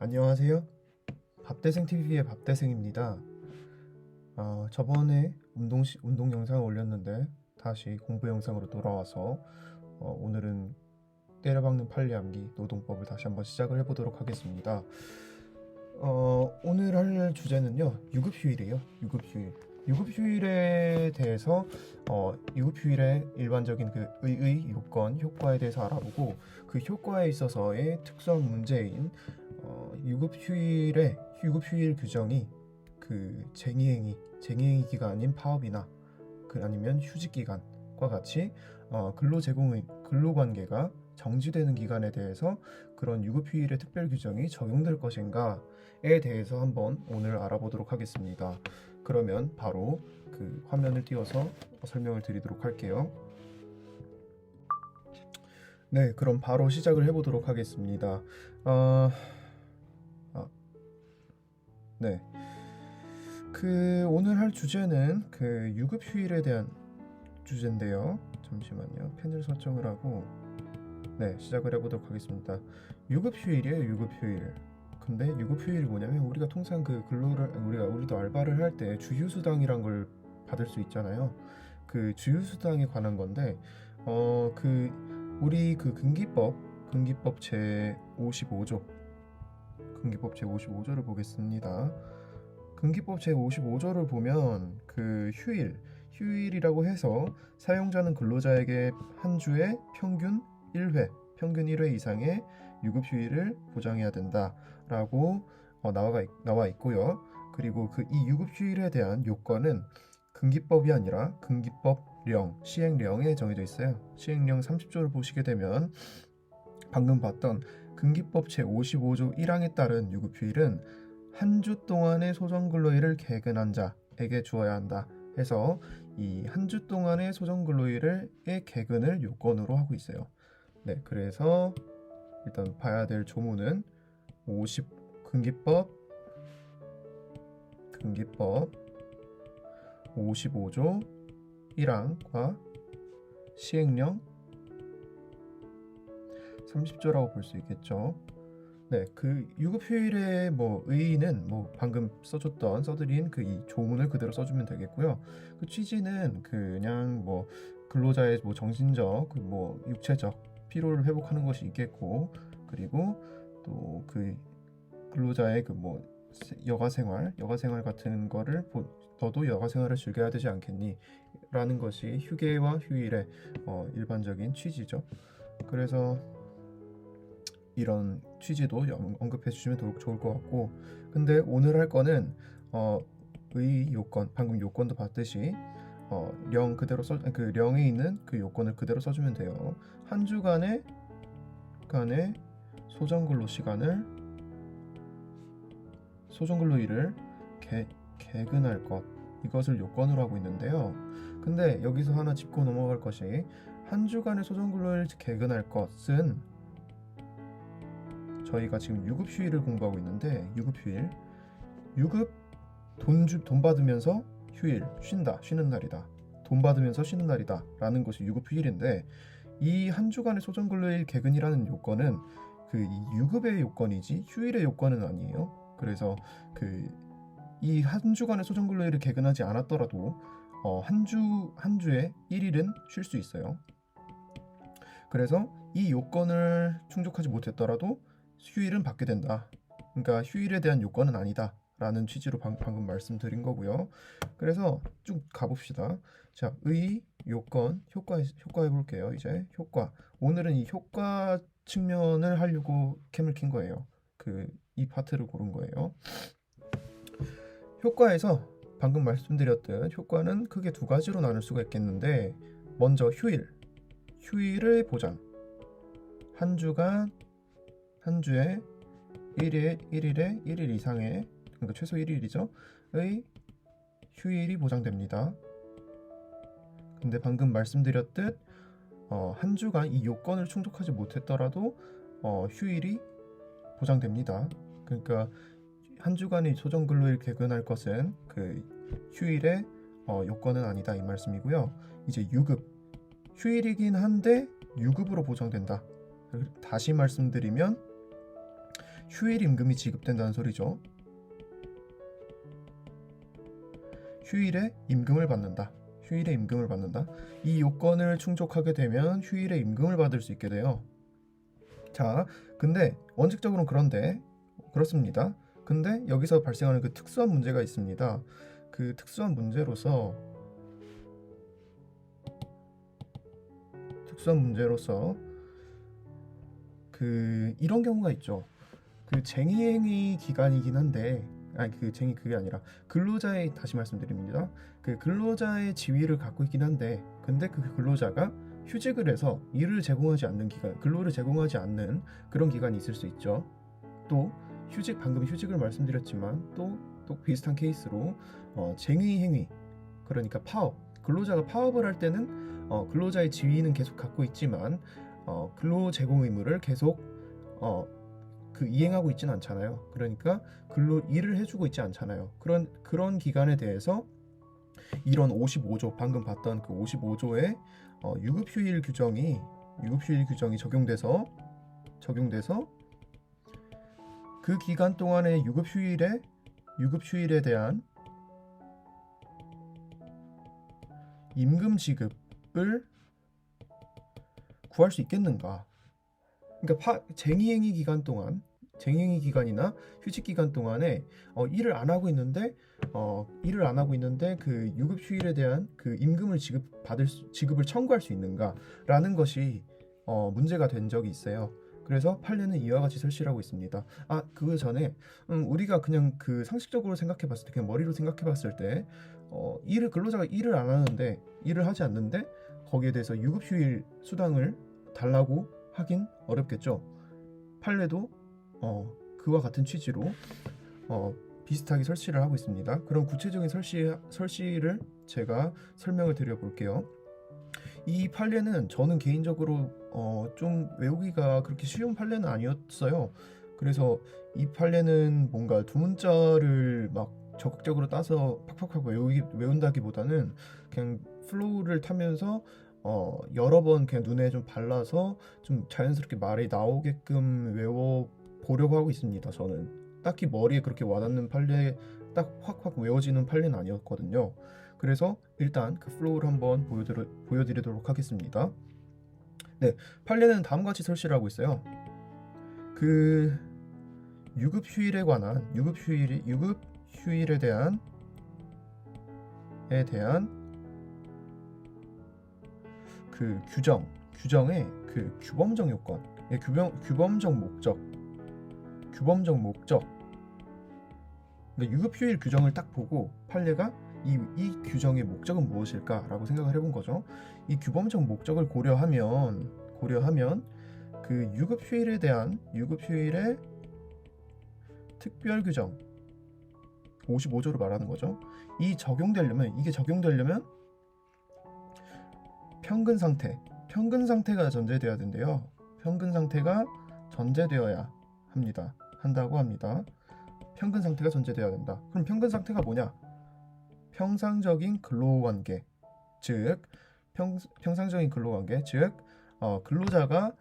안녕하세요. 밥대생TV의 밥대생입니다. 저번에 운동 영상을 올렸는데 다시 공부 영상으로 돌아와서 오늘은 때려박는 판리암기 노동법을 다시 한번 시작을 해보도록 하겠습니다. 오늘 할 주제는요, 유급휴일이에요. 유급휴일에 대해서 유급휴일의 일반적인 그 의의, 요건, 효과에 대해서 알아보고 그 효과에 있어서의 특수한 문제인 유급휴일 규정이 그 쟁의행위 기간인 파업이나 아니면 휴직 기간과 같이 근로관계가 정지되는 기간에 대해서 그런 유급휴일의 특별 규정이 적용될 것인가에 대해서 한번 오늘 알아보도록 하겠습니다. 그러면 바로 그 화면을 띄워서 설명을 드리도록 할게요. 네, 그럼 바로 시작을 해보도록 하겠습니다. 네, 그 오늘 할 주제는 그 유급휴일에 대한 주제인데요. 잠시만요. 펜을 설정을 하고 네, 시작을 해보도록 하겠습니다. 유급휴일이에요, 유급휴일. 근데 유급휴일이 뭐냐면 우리가 통상 그 우리도 알바를 할 때 주휴수당이란 걸 받을 수 있잖아요. 그 주휴수당에 관한 건데 우리 그 근기법 제 55조 를 보겠습니다. 근기법 제 55조를 보면 그 휴일이라고 해서 사용자는 근로자에게 한 주에 평균 1회 이상의 유급휴일을 보장해야 된다라고 나와 있고요. 그리고 그 이 유급휴일에 대한 요건은 근기법이 아니라 근기법령, 시행령에 정해져 있어요. 시행령 30조를 보시게 되면 방금 봤던 근기법 제55조 1항에 따른 유급휴일은 한 주 동안의 소정근로일을 개근한 자에게 주어야 한다 해서 이 한 주 동안의 소정근로일의 개근을 요건으로 하고 있어요. 네, 그래서 일단 봐야 될 조문은 근기법 55조 1항과 시행령 30조라고 볼 수 있겠죠. 네, 그 유급휴일의 의의는 방금 써드린 그 이 조문을 그대로 써주면 되겠고요. 그 취지는 그냥 근로자의 정신적, 육체적 피로를 회복하는 것이 있겠고, 그리고 또 그 근로자의 여가생활 같은 거를 너도 여가생활을 즐겨야 되지 않겠니? 라는 것이 휴게와 휴일의 일반적인 취지죠. 그래서 이런 취지도 언급해 주시면 좋을 것 같고, 근데 오늘 할 거는 의 요건, 방금 요건도 봤듯이 령에 있는 그 요건을 그대로 써주면 돼요. 한 주간의 소정근로일을 개근할 것, 이것을 요건으로 하고 있는데요. 근데 여기서 하나 짚고 넘어갈 것이, 한 주간의 소정근로일을 개근할 것은 저희가 지금 유급휴일을 공부하고 있는데, 유급 돈 받으면서 쉬는 날이다, 돈 받으면서 쉬는 날이다 라는 것이 유급휴일인데, 이 한 주간의 소정근로일 개근이라는 요건은 그 유급의 요건이지 휴일의 요건은 아니에요. 그래서 이 한 주간의 소정근로일을 개근하지 않았더라도 한 주에 1일은 쉴 수 있어요. 그래서 이 요건을 충족하지 못했더라도 휴일은 받게 된다. 그러니까 휴일에 대한 요건은 아니다 라는 취지로 방금 말씀드린 거고요. 그래서 쭉 가봅시다. 자, 요건, 효과 해볼게요. 이제 효과. 오늘은 이 효과 측면을 하려고 캠을 킨 거예요. 이 파트를 고른 거예요. 효과에서 방금 말씀드렸듯 효과는 크게 두 가지로 나눌 수가 있겠는데, 먼저 휴일의 보장. 한 주에 1일 이상의, 그러니까 최소 1일이죠. 의 휴일이 보장됩니다. 근데 방금 말씀드렸듯 한 주간 이 요건을 충족하지 못했더라도 휴일이 보장됩니다. 그러니까 한 주간의 소정근로일 개근할 것은 그 휴일의 요건은 아니다 이 말씀이고요. 이제 휴일이긴 한데 유급으로 보장된다. 다시 말씀드리면 휴일 임금이 지급된다는 소리죠. 휴일에 임금을 받는다. 휴일에 임금을 받는다. 이 요건을 충족하게 되면 휴일에 임금을 받을 수 있게 돼요. 자, 근데 원칙적으로는 그렇습니다. 근데 여기서 발생하는 그 특수한 문제가 있습니다. 그 특수한 문제로서 이런 경우가 있죠. 그 쟁의행위 기간이긴 한데, 그게 아니라 근로자의, 다시 말씀드립니다. 그 근로자의 지위를 갖고 있긴 한데, 근데 그 근로자가 휴직을 해서 일을 제공하지 않는 기간, 근로를 제공하지 않는 그런 기간이 있을 수 있죠. 또 방금 휴직을 말씀드렸지만 또 비슷한 케이스로 쟁의행위, 그러니까 파업, 근로자가 파업을 할 때는 근로자의 지위는 계속 갖고 있지만 근로 제공 의무를 계속 이행하고 있지는 않잖아요. 그러니까 일을 해주고 있지 않잖아요. 그런 기간에 대해서 이런 55조, 방금 봤던 그 55조의 유급휴일 규정이 적용돼서 그 기간 동안의 유급휴일에 대한 임금 지급을 구할 수 있겠는가? 그러니까 쟁의행위 기간이나 휴직 기간 동안에 일을 안 하고 있는데 그 유급 휴일에 대한 그 임금을 지급을 청구할 수 있는가라는 것이 문제가 된 적이 있어요. 그래서 판례는 이와 같이 설치하고 있습니다. 그 전에 우리가 그냥 그 상식적으로 생각해봤을 때, 그냥 머리로 생각해봤을 때 근로자가 일을 하지 않는데 거기에 대해서 유급휴일 수당을 달라고 하긴 어렵겠죠. 판례도 그와 같은 취지로 비슷하게 설치를 하고 있습니다. 그럼 구체적인 설치를 제가 설명을 드려볼게요. 이 판례는 저는 개인적으로 좀 외우기가 그렇게 쉬운 판례는 아니었어요. 그래서 이 판례는 뭔가 두 문자를 막 적극적으로 따서 팍팍팍 외운다기보다는 그냥 플로우를 타면서 여러 번 그냥 눈에 좀 발라서 좀 자연스럽게 말이 나오게끔 외워보려고 하고 있습니다. 저는 딱히 머리에 그렇게 와닿는 판례, 딱 확확 외워지는 판례는 아니었거든요. 그래서 일단 그 플로우를 한번 보여드리도록 하겠습니다. 네, 판례는 다음과 같이 설치를 하고 있어요. 그 유급휴일에 대한 그 규정의 그 규범적 요건, 규범적 목적. 그러니까 유급휴일 규정을 딱 보고 판례가 이 규정의 목적은 무엇일까라고 생각을 해본 거죠. 이 규범적 목적을 고려하면 그 유급휴일의 특별 규정 55조를 말하는 거죠. 이게 적용되려면 평근 상태가 전제되어야 된대요. 평근 상태가 전제되어야 한다고 합니다. 평근 상태가 전제되어야 된다. 그럼 평근 상태가 뭐냐? 평상적인 근로관계, 즉 근로자가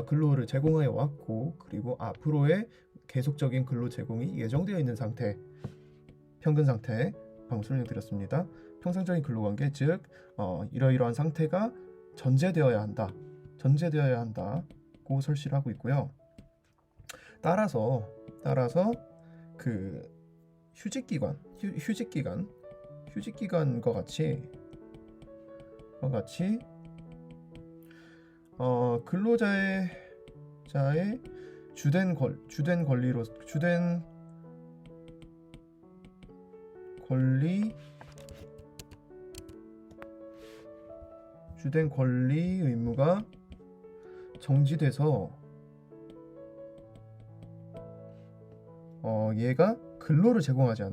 근로를 제공하여 왔고, 그리고 앞으로의 계속적인 근로 제공이 예정되어 있는 상태, 평근 상태, 방금 설명드렸습니다. 평상적인 근로관계, 즉 이러이러한 상태가 전제되어야 한다고 설치를 하고 있고요. 따라서 그 휴직기간과 같이 근로자의 주된 권리 의무가 정지돼서 얘가 근로를 제공하지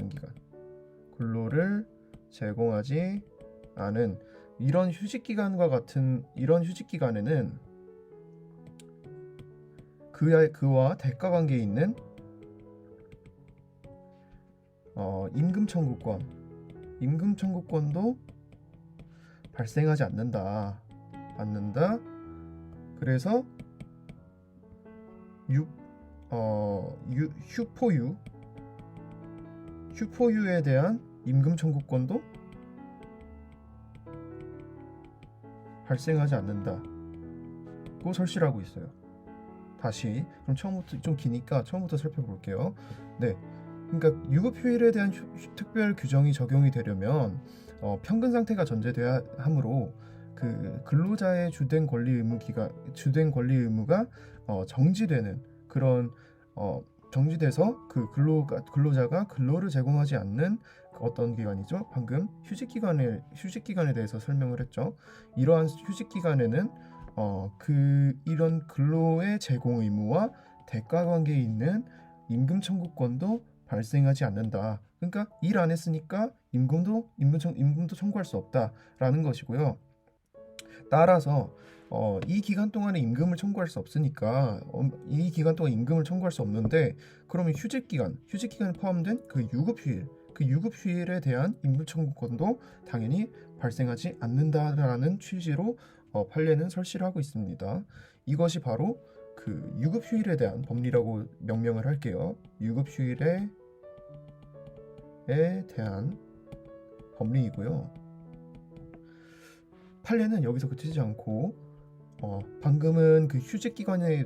않은 이런 휴직기간에는 그와 대가관계에 있는 임금 청구권도 발생하지 않는다. 그래서 휴포유에 대한 임금 청구권도 발생하지 않는다고 설치하고 있어요. 다시 그럼 처음부터 좀 기니까 처음부터 살펴볼게요. 네, 그러니까 유급 휴일에 대한 특별 규정이 적용이 되려면 평균 상태가 전제돼야 하므로 그 근로자의 주된 권리 의무가 정지되는 그런 정지돼서 그 근로자가 근로를 제공하지 않는 어떤 기간이죠. 방금 휴직 기간에 대해서 설명을 했죠. 이러한 휴직 기간에는 이런 근로의 제공 의무와 대가 관계에 있는 임금 청구권도 발생하지 않는다. 그러니까 일 안 했으니까 임금도 청구할 수 없다라는 것이고요. 따라서 이 기간 동안에 임금을 청구할 수 없으니까 이 기간 동안 임금을 청구할 수 없는데 그러면 휴직 기간에 포함된 그 유급 휴일에 대한 임금 청구권도 당연히 발생하지 않는다라는 취지로 판례는 설치를 하고 있습니다. 이것이 바로 그 유급 휴일에 대한 법리라고 명명을 할게요. 유급 휴일에 대한 법리이고요. 판례는 여기서 그치지 않고 방금은 그 휴직 기간에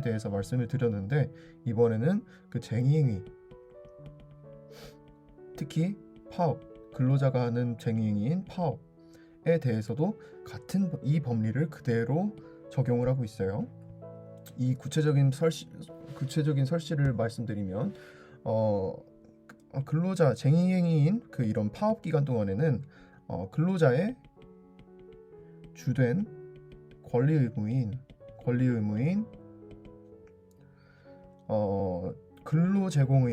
대해서 말씀을 드렸는데 이번에는 그 쟁의행위, 특히 파업, 근로자가 하는 쟁의행위인 파업에 대해서도 같은 이 법리를 그대로 적용을 하고 있어요. 이 구체적인 설치를 말씀드리면 근로자 쟁의행위인 그 이런 파업 기간 동안에는 근로자의 주된 권리 의무인 근로 제공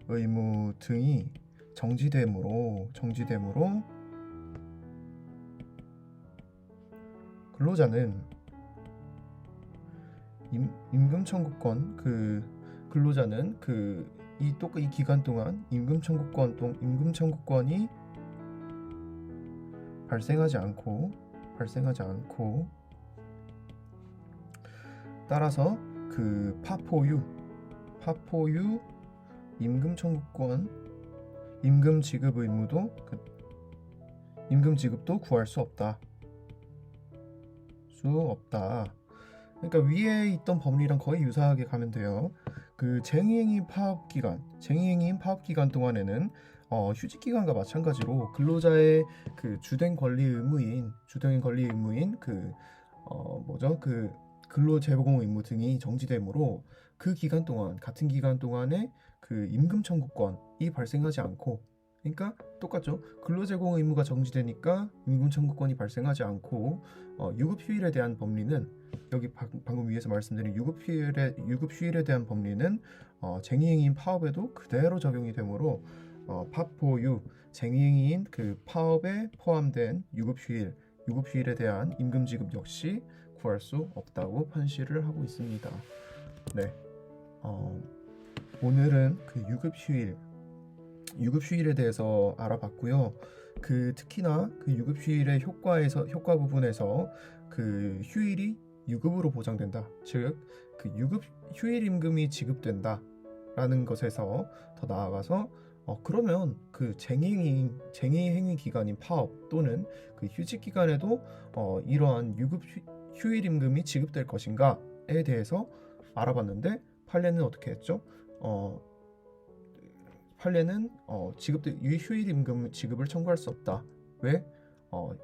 의무 등이 정지되므로 근로자는 임금 청구권 근로자는 이 기간 동안 임금 청구권이 발생하지 않고 따라서 그 파포유 임금 청구권 임금 지급도 구할 수 없다. 그러니까 위에 있던 법리랑 거의 유사하게 가면 돼요. 그 쟁의행위인 파업 기간 동안에는 휴직 기간과 마찬가지로 근로자의 그 주된 권리 의무인 그 근로 제공 의무 등이 정지되므로 같은 기간 동안에 그 임금 청구권이 발생하지 않고, 그러니까 똑같죠. 근로 제공 의무가 정지되니까 임금 청구권이 발생하지 않고 유급 휴일에 대한 법리는 여기 방금 위에서 말씀드린 유급 휴일에 대한 법리는 쟁의행위인 파업에도 그대로 적용이 되므로 파포유 쟁의행위인 그 파업에 포함된 유급 휴일에 대한 임금 지급 역시 구할 수 없다고 판시를 하고 있습니다. 네, 오늘은 그 유급 휴일에 대해서 알아봤고요. 특히나 그 유급 휴일의 효과 부분에서 그 휴일이 유급으로 보장된다. 즉, 그 유급 휴일 임금이 지급된다라는 것에서 더 나아가서 그러면 그 쟁의행위 기간인 파업 또는 그 휴직 기간에도 이러한 유급 휴일 임금이 지급될 것인가에 대해서 알아봤는데 판례는 어떻게 했죠? 판례는 휴일 임금 지급을 청구할 수 없다. 왜?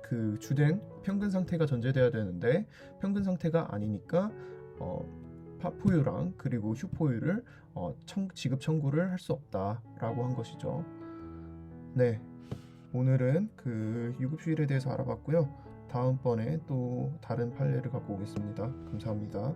그 주된 평균 상태가 전제돼야 되는데 평균 상태가 아니니까 파포유랑 그리고 휴포유를 지급 청구를 할 수 없다라고 한 것이죠. 네, 오늘은 그 유급휴일에 대해서 알아봤고요. 다음번에 또 다른 판례를 갖고 오겠습니다. 감사합니다.